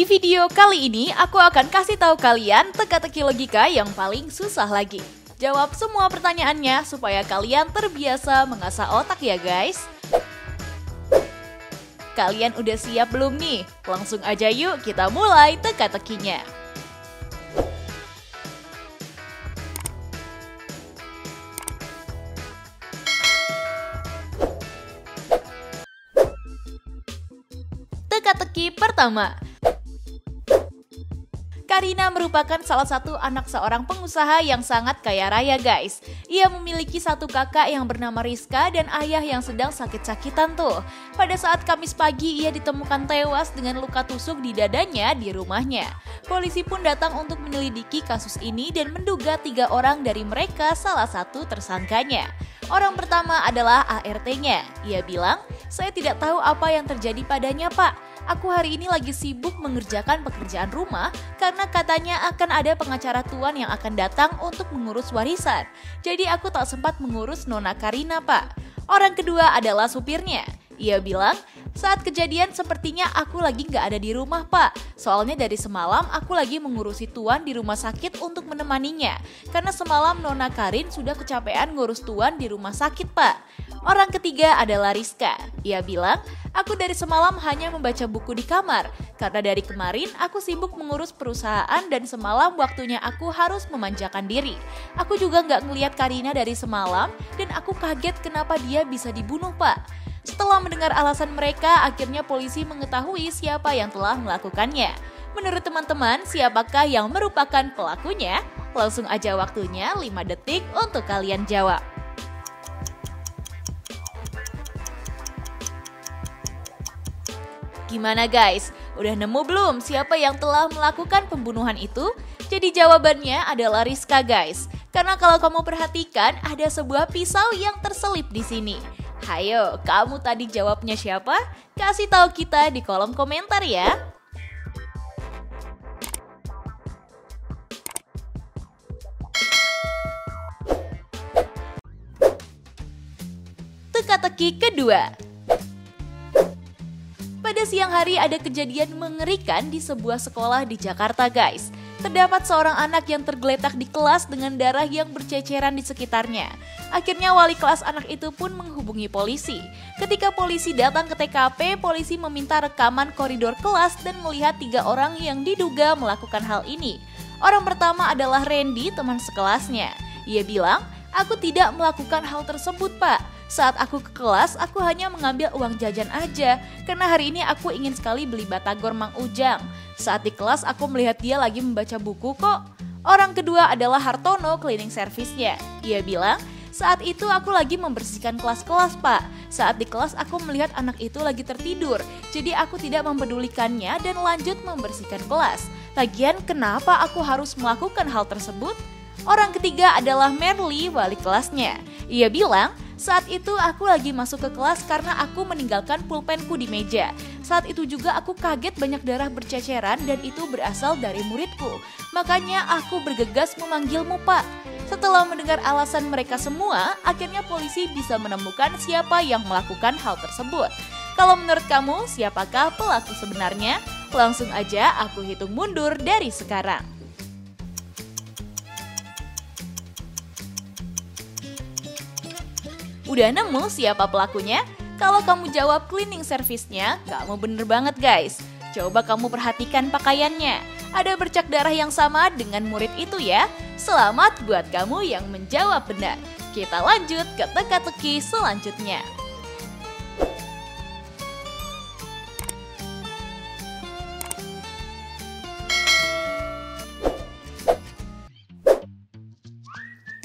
Di video kali ini, aku akan kasih tahu kalian teka-teki logika yang paling susah lagi. Jawab semua pertanyaannya supaya kalian terbiasa mengasah otak ya guys. Kalian udah siap belum nih? Langsung aja yuk kita mulai teka-tekinya. Teka-teki pertama. Karina merupakan salah satu anak seorang pengusaha yang sangat kaya raya guys. Ia memiliki satu kakak yang bernama Rizka dan ayah yang sedang sakit-sakitan tuh. Pada saat Kamis pagi ia ditemukan tewas dengan luka tusuk di dadanya di rumahnya. Polisi pun datang untuk menyelidiki kasus ini dan menduga 3 orang dari mereka salah satu tersangkanya. Orang pertama adalah ART-nya. Ia bilang, "Saya tidak tahu apa yang terjadi padanya, Pak. Aku hari ini lagi sibuk mengerjakan pekerjaan rumah karena katanya akan ada pengacara tuan yang akan datang untuk mengurus warisan. Jadi aku tak sempat mengurus Nona Karina, Pak." Orang kedua adalah supirnya. Ia bilang, "Saat kejadian sepertinya aku lagi nggak ada di rumah, Pak. Soalnya dari semalam aku lagi mengurusi tuan di rumah sakit untuk menemaninya. Karena semalam Nona Karin sudah kecapean ngurus tuan di rumah sakit, Pak." Orang ketiga adalah Rizka. Ia bilang, "Aku dari semalam hanya membaca buku di kamar. Karena dari kemarin aku sibuk mengurus perusahaan dan semalam waktunya aku harus memanjakan diri. Aku juga nggak ngeliat Karina dari semalam dan aku kaget kenapa dia bisa dibunuh, Pak." Setelah mendengar alasan mereka, akhirnya polisi mengetahui siapa yang telah melakukannya. Menurut teman-teman, siapakah yang merupakan pelakunya? Langsung aja waktunya 5 detik untuk kalian jawab. Gimana guys? Udah nemu belum siapa yang telah melakukan pembunuhan itu? Jadi jawabannya adalah Rizka guys. Karena kalau kamu perhatikan ada sebuah pisau yang terselip di sini. Hayo, kamu tadi jawabnya siapa? Kasih tahu kita di kolom komentar ya. Teka-teki kedua. Pada siang hari ada kejadian mengerikan di sebuah sekolah di Jakarta guys. Terdapat seorang anak yang tergeletak di kelas dengan darah yang berceceran di sekitarnya. Akhirnya wali kelas anak itu pun menghubungi polisi. Ketika polisi datang ke TKP, polisi meminta rekaman koridor kelas dan melihat 3 orang yang diduga melakukan hal ini. Orang pertama adalah Randy, teman sekelasnya. Ia bilang, "Aku tidak melakukan hal tersebut, Pak. Saat aku ke kelas, aku hanya mengambil uang jajan aja, karena hari ini aku ingin sekali beli batagor Mang Ujang. Saat di kelas aku melihat dia lagi membaca buku kok." Orang kedua adalah Hartono, cleaning service-nya. Ia bilang, "Saat itu aku lagi membersihkan kelas-kelas, Pak. Saat di kelas aku melihat anak itu lagi tertidur, jadi aku tidak mempedulikannya dan lanjut membersihkan kelas. Lagian kenapa aku harus melakukan hal tersebut?" Orang ketiga adalah Merly, wali kelasnya. Ia bilang, "Saat itu aku lagi masuk ke kelas karena aku meninggalkan pulpenku di meja. Saat itu juga aku kaget banyak darah berceceran dan itu berasal dari muridku. Makanya aku bergegas memanggilmu, Pak." Setelah mendengar alasan mereka semua, akhirnya polisi bisa menemukan siapa yang melakukan hal tersebut. Kalau menurut kamu, siapakah pelaku sebenarnya? Langsung aja aku hitung mundur dari sekarang. Udah nemu siapa pelakunya? Kalau kamu jawab cleaning service-nya, kamu bener banget guys. Coba kamu perhatikan pakaiannya. Ada bercak darah yang sama dengan murid itu ya. Selamat buat kamu yang menjawab benar. Kita lanjut ke teka-teki selanjutnya.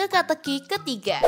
Teka-teki ketiga.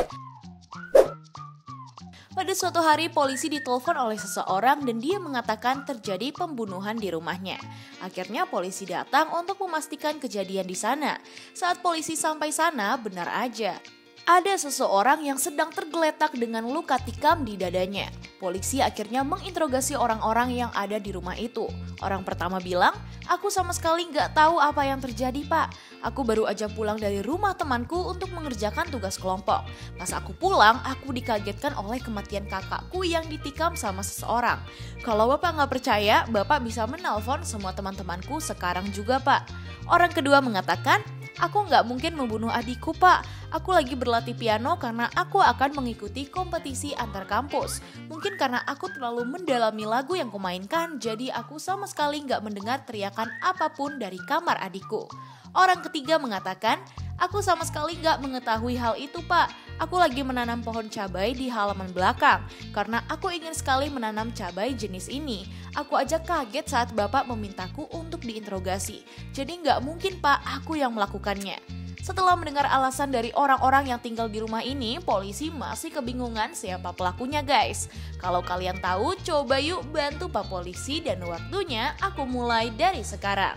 Pada suatu hari polisi ditelepon oleh seseorang dan dia mengatakan terjadi pembunuhan di rumahnya. Akhirnya polisi datang untuk memastikan kejadian di sana. Saat polisi sampai sana, benar aja. Ada seseorang yang sedang tergeletak dengan luka tikam di dadanya. Polisi akhirnya menginterogasi orang-orang yang ada di rumah itu. Orang pertama bilang, "Aku sama sekali nggak tahu apa yang terjadi, Pak. Aku baru aja pulang dari rumah temanku untuk mengerjakan tugas kelompok. Pas aku pulang, aku dikagetkan oleh kematian kakakku yang ditikam sama seseorang. Kalau Bapak nggak percaya, Bapak bisa menelpon semua teman-temanku sekarang juga, Pak." Orang kedua mengatakan, "Aku nggak mungkin membunuh adikku, Pak. Aku lagi berlatih piano karena aku akan mengikuti kompetisi antar kampus. Mungkin karena aku terlalu mendalami lagu yang kumainkan, jadi aku sama sekali nggak mendengar teriakan apapun dari kamar adikku." Orang ketiga mengatakan, "Aku sama sekali nggak mengetahui hal itu, Pak. Aku lagi menanam pohon cabai di halaman belakang karena aku ingin sekali menanam cabai jenis ini. Aku aja kaget saat Bapak memintaku untuk diinterogasi. Jadi nggak mungkin, Pak, aku yang melakukannya." Setelah mendengar alasan dari orang-orang yang tinggal di rumah ini, polisi masih kebingungan siapa pelakunya, guys. Kalau kalian tahu, coba yuk bantu Pak Polisi dan waktunya aku mulai dari sekarang.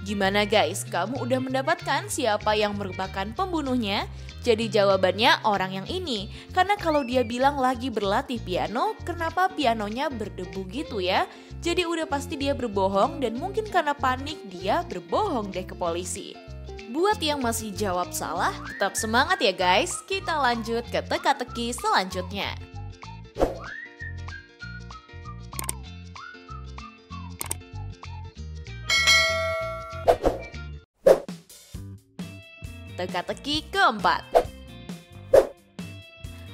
Gimana guys, kamu udah mendapatkan siapa yang merupakan pembunuhnya? Jadi jawabannya orang yang ini. Karena kalau dia bilang lagi berlatih piano, kenapa pianonya berdebu gitu ya? Jadi udah pasti dia berbohong dan mungkin karena panik dia berbohong deh ke polisi. Buat yang masih jawab salah, tetap semangat ya guys. Kita lanjut ke teka-teki selanjutnya. Teka-teki keempat.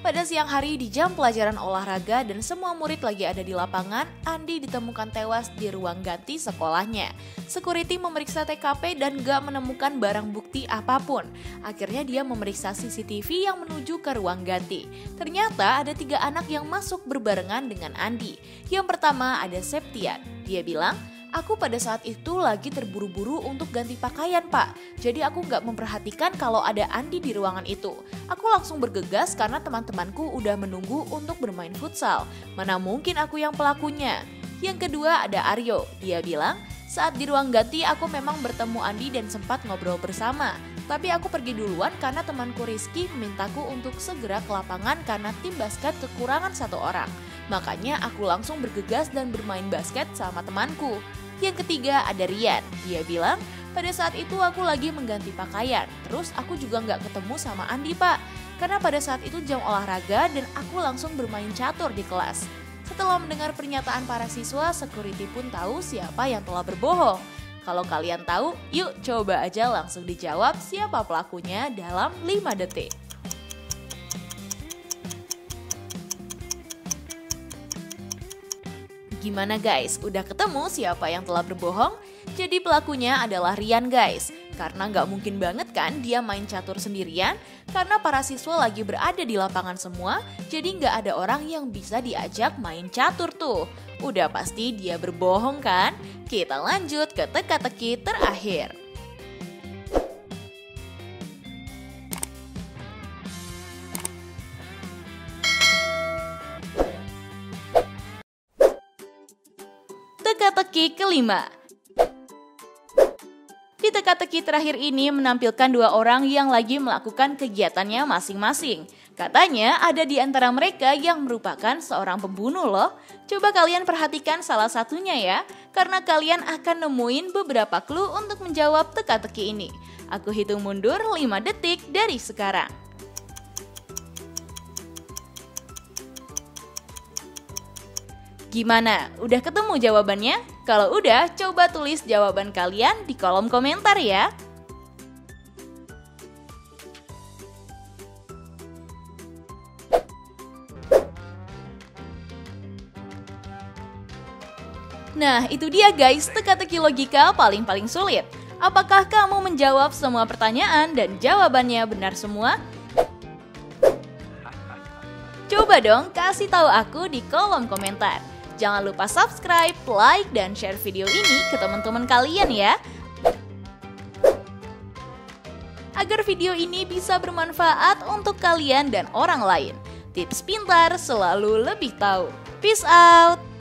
Pada siang hari di jam pelajaran olahraga dan semua murid lagi ada di lapangan, Andi ditemukan tewas di ruang ganti sekolahnya. Security memeriksa TKP dan gak menemukan barang bukti apapun. Akhirnya dia memeriksa CCTV yang menuju ke ruang ganti. Ternyata ada 3 anak yang masuk berbarengan dengan Andi. Yang pertama ada Septian. Dia bilang, "Aku pada saat itu lagi terburu-buru untuk ganti pakaian, Pak. Jadi aku gak memperhatikan kalau ada Andi di ruangan itu. Aku langsung bergegas karena teman-temanku udah menunggu untuk bermain futsal. Mana mungkin aku yang pelakunya." Yang kedua ada Aryo. Dia bilang, "Saat di ruang ganti aku memang bertemu Andi dan sempat ngobrol bersama. Tapi aku pergi duluan karena temanku Rizky memintaku untuk segera ke lapangan karena tim basket kekurangan 1 orang. Makanya aku langsung bergegas dan bermain basket sama temanku." Yang ketiga ada Rian. Dia bilang, "Pada saat itu aku lagi mengganti pakaian. Terus aku juga nggak ketemu sama Andi, Pak. Karena pada saat itu jam olahraga dan aku langsung bermain catur di kelas." Setelah mendengar pernyataan para siswa, security pun tahu siapa yang telah berbohong. Kalau kalian tahu, yuk coba aja langsung dijawab siapa pelakunya dalam 5 detik. Gimana guys, udah ketemu siapa yang telah berbohong? Jadi pelakunya adalah Rian guys. Karena nggak mungkin banget kan dia main catur sendirian. Karena para siswa lagi berada di lapangan semua, jadi nggak ada orang yang bisa diajak main catur tuh. Udah pasti dia berbohong kan? Kita lanjut ke teka-teki terakhir. Teka-teki kelima. Di teka-teki terakhir ini menampilkan 2 orang yang lagi melakukan kegiatannya masing-masing. Katanya ada di antara mereka yang merupakan seorang pembunuh loh. Coba kalian perhatikan salah satunya ya, karena kalian akan nemuin beberapa clue untuk menjawab teka-teki ini. Aku hitung mundur 5 detik dari sekarang. Gimana? Udah ketemu jawabannya? Kalau udah, coba tulis jawaban kalian di kolom komentar ya. Nah, itu dia guys, teka-teki logika paling sulit. Apakah kamu menjawab semua pertanyaan dan jawabannya benar semua? Coba dong kasih tahu aku di kolom komentar. Jangan lupa subscribe, like, dan share video ini ke teman-teman kalian ya. Agar video ini bisa bermanfaat untuk kalian dan orang lain. Tips pintar selalu lebih tahu. Peace out!